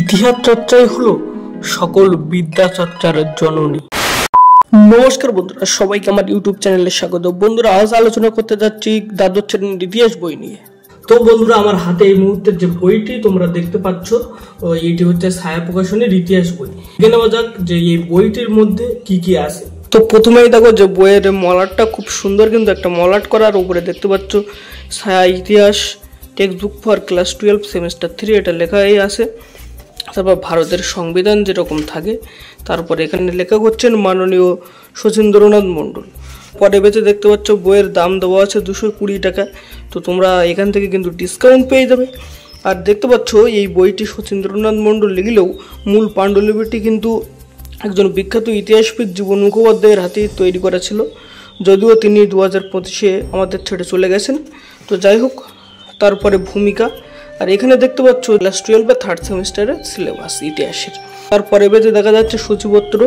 ইতিহাস চর্চাই হলো সকল বিদ্যা চর্চার জননী। নমস্কার বন্ধুরা, সবাইকে আমার ইউটিউব চ্যানেলে স্বাগত। বন্ধুরা, আজ আলোচনা করতে যাচ্ছি দ্বাদশ শ্রেণীর ইতিহাস বই নিয়ে। তো বন্ধুরা, আমার হাতে এই মুহূর্তের যে বইটি তোমরা দেখতে পাচ্ছ, এটি হচ্ছে ছায়া প্রকাশনের ইতিহাস বই। দেখে নেওয়া যাক যে এই বইটির মধ্যে কি কি আছে। তো প্রথমেই দেখো যে বইয়ের মলাটটা খুব সুন্দর, কিন্তু একটা মলাট করার উপরে দেখতে পাচ্ছ ছায়া ইতিহাস text book for class 12 semester 3 এটা লেখাই আছে। তারপর ভারতের সংবিধান যেরকম থাকে, তারপরে এখানে লেখা করছেন মাননীয় শচীন্দ্রনাথ মণ্ডল। পরে বেঁচে দেখতে পাচ্ছ বইয়ের দাম দেওয়া আছে 220 টাকা। তো তোমরা এখান থেকে কিন্তু ডিসকাউন্ট পেয়ে যাবে। আর দেখতে পাচ্ছ এই বইটি শচীন্দ্রনাথ মণ্ডল লিখলেও মূল পাণ্ডুলিপিটি কিন্তু একজন বিখ্যাত ইতিহাসবিদ জীবন মুখোপাধ্যায়ের হাতে তৈরি করা ছিল, যদিও তিনি 2025-এ আমাদের ছেড়ে চলে গেছেন। তো যাই হোক, তারপরে ভূমিকা। আর এখানে দেখতে পাচ্ছ ক্লাস 12 থার্ড সেমিস্টারের সিলেবাস ইতিহাসের। তারপরে বেঁচে দেখা যাচ্ছে সূচিপত্র।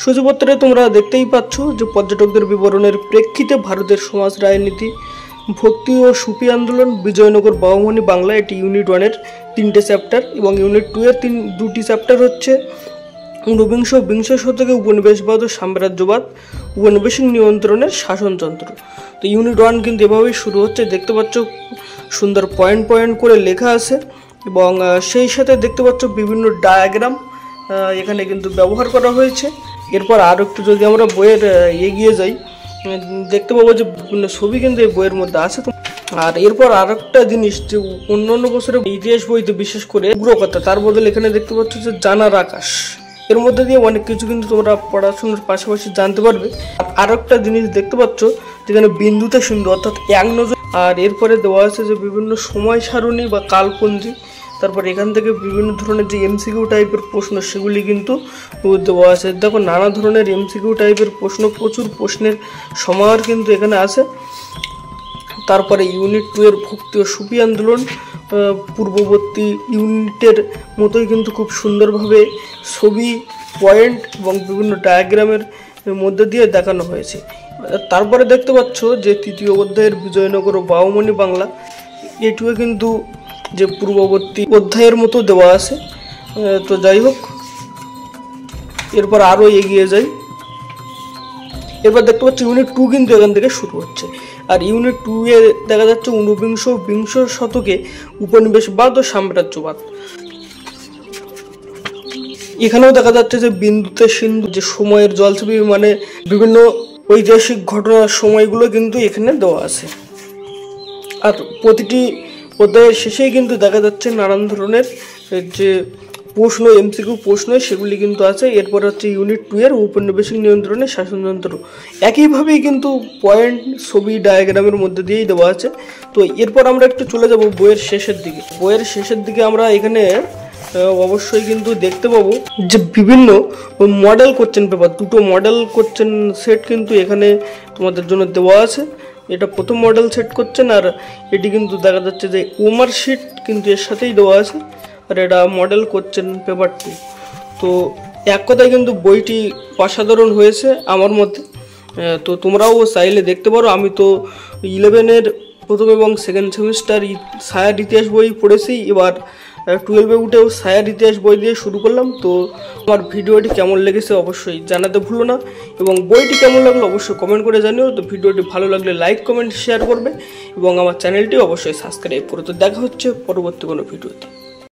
সূচিপত্রে তোমরা দেখতেই পাচ্ছ যে পর্যটকদের বিবরণের প্রেক্ষিতে ভারতের সমাজ রাজনীতি, ভক্তি ও সুফি আন্দোলন, বিজয়নগর বাউমনি বাংলা, এটি ইউনিট 1-এর 3টে চ্যাপ্টার, এবং ইউনিট 2-এর 2টি চ্যাপ্টার হচ্ছে ঊনবিংশ শতকে উপনিবেশবাদ ও সাম্রাজ্যবাদ, উপনিবেশিক নিয়ন্ত্রণের শাসনতন্ত্র। তো ইউনিট 1 কিন্তু এভাবেই শুরু হচ্ছে। দেখতে পাচ্ছ সুন্দর পয়েন্ট পয়েন্ট করে লেখা আছে, এবং সেই সাথে দেখতে পাচ্ছ বিভিন্ন ডায়াগ্রাম এখানে কিন্তু ব্যবহার করা হয়েছে। এরপর আর একটু যদি আমরা বইয়ের এগিয়ে যাই, দেখতে পাবো যে বিভিন্ন ছবি কিন্তু এই বইয়ের মধ্যে আছে। আর এরপর আর একটা জিনিস, যে অন্যান্য বছরের ইতিহাস বইতে বিশেষ করে উগ্রকথা, তার বদলে এখানে দেখতে পাচ্ছ যে জানার আকাশ। এর মধ্যে দিয়ে অনেক কিছু কিন্তু তোমরা পড়াশোনার পাশাপাশি জানতে পারবে। আর একটা জিনিস দেখতে পাচ্ছ যেখানে বিন্দুতে সিন্ধু অর্থাৎ এক নজর। আর এরপরে দেওয়া আছে যে বিভিন্ন সময় সারণী বা কালপঞ্জি। তারপর এখান থেকে বিভিন্ন ধরনের যে এমসিকিউ টাইপের প্রশ্ন সেগুলি কিন্তু দেওয়া আছে। দেখো, নানা ধরনের এমসিকিউ টাইপের প্রশ্ন, প্রচুর প্রশ্নের সমাহার কিন্তু এখানে আছে। তারপরে ইউনিট 2-এর ভক্তি ও সুফি আন্দোলন পূর্ববর্তী ইউনিটের মতোই কিন্তু খুব সুন্দরভাবে ছবি, পয়েন্ট এবং বিভিন্ন ডায়াগ্রামের মধ্যে দিয়ে দেখানো হয়েছে। তারপরে দেখতে পাচ্ছ যে 3য় অধ্যায়ের বিজয়নগর ও বাউমনি বাংলা, এটিও কিন্তু যে পূর্ববর্তী অধ্যায়ের মতো দেওয়া আছে। তো যাই হোক, এরপর আরও এগিয়ে যাই। এরপর দেখতে পাচ্ছি ইউনিট 2 কিন্তু এখান থেকে শুরু হচ্ছে। আর ইউনিট 2-এ দেখা যাচ্ছে ঊনবিংশ শতকে উপনিবেশবাদ ও সাম্রাজ্যবাদ। এখানেও দেখা যাচ্ছে যে বিন্দুতে সিন্ধু, যে সময়ের জলছবি, মানে বিভিন্ন ঐতিহাসিক ঘটনার সময়গুলো কিন্তু এখানে দেওয়া আছে। আর প্রতিটি অধ্যায়ের শেষেই কিন্তু দেখা যাচ্ছে নানান ধরনের যে প্রশ্ন, এমসিকিউ প্রশ্ন, সেগুলি কিন্তু আছে। এরপর হচ্ছে ইউনিট 2-এর উপনিবেশিক নিয়ন্ত্রণের শাসনতন্ত্র। একইভাবেই কিন্তু পয়েন্ট, ছবি, ডায়াগ্রামের মধ্যে দিয়েই দেওয়া আছে। তো এরপর আমরা একটু চলে যাব বইয়ের শেষের দিকে। বইয়ের শেষের দিকে আমরা এখানে অবশ্যই কিন্তু দেখতে পাবো যে বিভিন্ন মডেল কোশ্চেন পেপার, 2টো মডেল কোশ্চেন সেট কিন্তু এখানে তোমাদের জন্য দেওয়া আছে। এটা প্রথম মডেল সেট কোশ্চেন, আর এটি কিন্তু দেখা যাচ্ছে যে ওমার শিট কিন্তু এর সাথেই দেওয়া আছে। আর এটা মডেল কোশ্চেন পেপার 2। তো এক কথায় কিন্তু বইটি অসাধারণ হয়েছে আমার মতে। তো তোমরাও চাইলে দেখতে পারো। আমি তো 11-এর প্রথম এবং সেকেন্ড সেমিস্টার ছায়ার ইতিহাস বই পড়েছি, এবার 12-এ উঠেও ছায়ার ইতিহাস বই দিয়ে শুরু করলাম। তো আমার ভিডিওটি কেমন লেগেছে অবশ্যই জানাতে ভুলো না, এবং বইটি কেমন লাগলো অবশ্যই কমেন্ট করে জানিও। তো ভিডিওটি ভালো লাগলে লাইক, কমেন্ট, শেয়ার করবে, এবং আমার চ্যানেলটি অবশ্যই সাবস্ক্রাইব করো। তো দেখা হচ্ছে পরবর্তী কোনো ভিডিওতে।